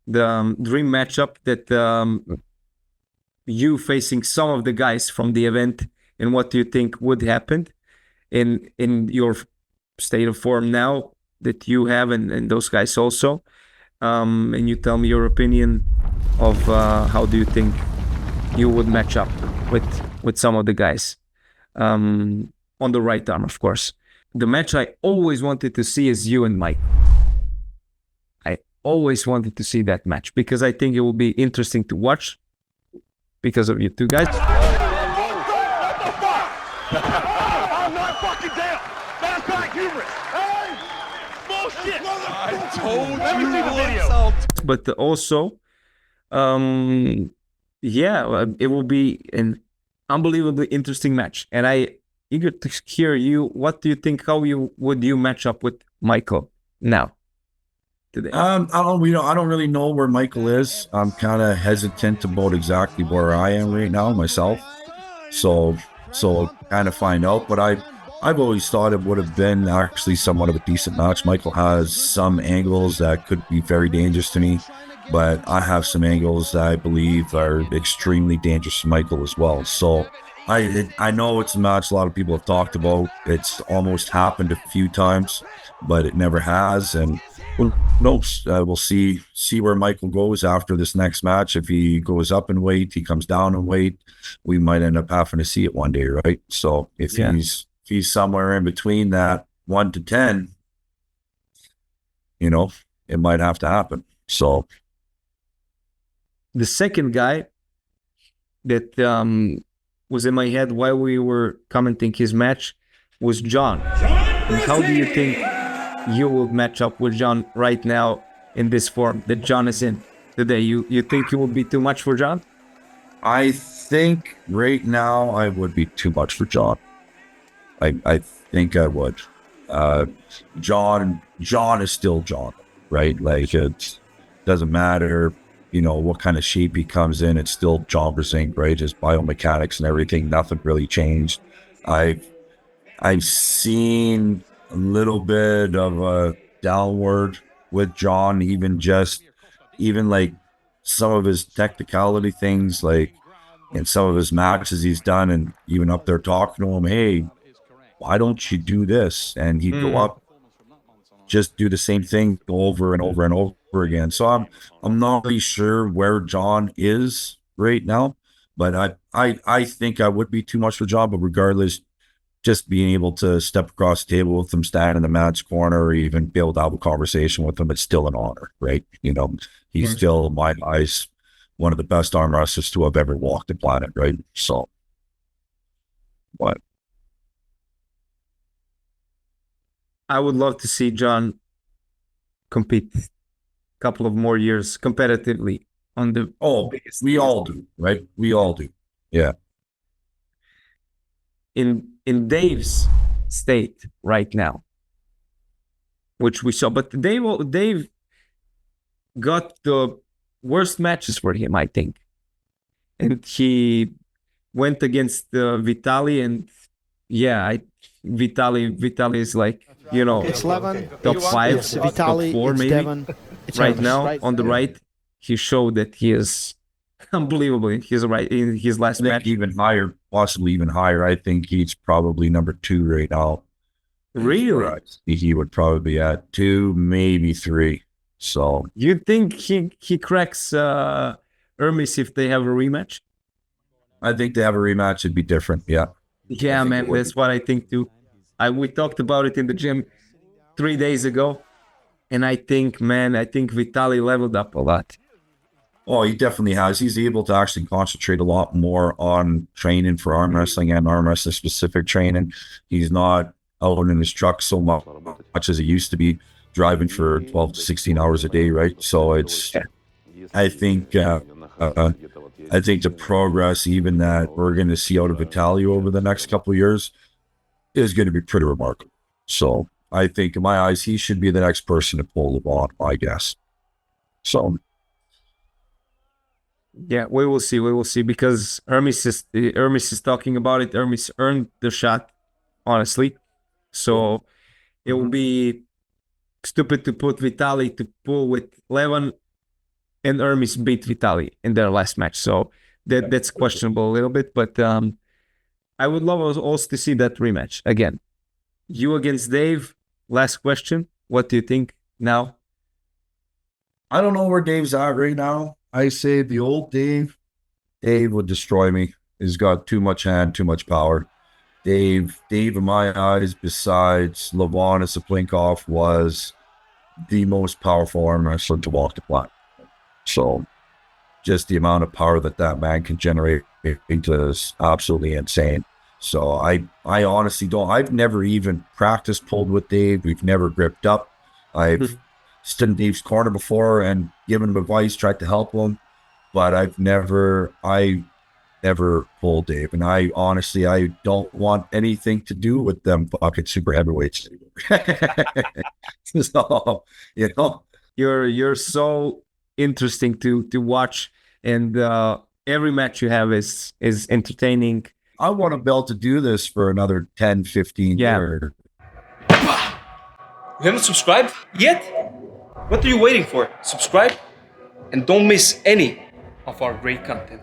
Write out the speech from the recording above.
the dream matchup that you facing some of the guys from the event, and what do you think would happen in your state of form now that you have, and those guys also, and you tell me your opinion of how do you think you would match up with some of the guys on the right arm, of course. The match I always wanted to see is you and Mike. I always wanted to see that match because I think it will be interesting to watch because of you two guys. I'm not fucking down. That's not humorous. Hey, bullshit. I told you. Let me see the video. But also, yeah, it will be an unbelievably interesting match, and I eager to hear you. What do you think? How would you match up with Michael now? Today? I don't really know where Michael is. I'm kind of hesitant about exactly where I am right now myself. So kind of find out. But I've always thought it would have been actually somewhat of a decent match. Michael has some angles that could be very dangerous to me, but I have some angles that I believe are extremely dangerous to Michael as well. So I know it's a match a lot of people have talked about. It's almost happened a few times, but it never has. And who knows? We'll see where Michael goes after this next match. If he goes up in weight, he comes down in weight, we might end up having to see it one day, right? So if he's somewhere in between that 1 to 10, it might have to happen. So the second guy that was in my head while we were commenting his match was John. And how do you think you will match up with John right now in this form that John is in today? You think it will be too much for John? I think right now I would be too much for John. I think I would. John is still John, right? Like, it doesn't matter, what kind of shape he comes in. It's still John Brzenk, right? His biomechanics and everything, nothing really changed. I've seen a little bit of a downward with John, even like some of his technicality things, like in some of his matches he's done, and even up there talking to him, hey, why don't you do this? And he'd go up, just do the same thing over and over and over again. So I'm not really sure where John is right now, but I think I would be too much for John. But regardless, just being able to step across the table with him, stand in the match corner, or even be able to have a conversation with him, it's still an honor, right? He's still, in my eyes, one of the best arm wrestlers to have ever walked the planet, right? So, what? I would love to see John compete a couple of more years competitively on the biggest. We all do, right? We all do. Yeah. In Dave's state right now, which we saw, but Dave got the worst matches for him, I think. And he went against Vitali, and Vitali is like, it's 11, top 5, it's Vitali, top 4 it's maybe. Devon, it's right Ernest, now right? on the right. He showed that he is unbelievable in his last match. Even higher, possibly even higher. I think he's probably number 2 right now. Really? He would probably be at 2, maybe 3. So you think he cracks Hermes if they have a rematch? I think they have a rematch, it'd be different. Yeah. Yeah, man, that's what I think too. We talked about it in the gym 3 days ago, and I think Vitali leveled up a lot. Oh, he definitely has. He's able to actually concentrate a lot more on training for arm wrestling and arm wrestling specific training. He's not out in his truck so much as he used to be, driving for 12 to 16 hours a day, right? So I think the progress even that we're going to see out of Vitali over the next couple of years is going to be pretty remarkable. So I think in my eyes, he should be the next person to pull the ball, I guess. So yeah, we will see because Hermes is talking about it. Hermes earned the shot, honestly. So it will be stupid to put Vitali to pull with Levin and Hermes beat Vitali in their last match. So that's questionable a little bit, but I would love also to see that rematch again. You against Dave. Last question. What do you think now? I don't know where Dave's at right now. I say the old Dave would destroy me. He's got too much hand, too much power. Dave, in my eyes, besides Lavonis Aplinkov, was the most powerful arm wrestler to walk the planet. So just the amount of power that man can generate is absolutely insane. So I honestly don't. I've never even practiced pulled with Dave. We've never gripped up. I've stood in Dave's corner before and given him advice, tried to help him, but I never pulled Dave. And I don't want anything to do with them fucking super heavyweights. So, you're so interesting to watch, and every match you have is entertaining. I want to be able to do this for another 10, 15 years. You haven't subscribed yet? What are you waiting for? Subscribe and don't miss any of our great content.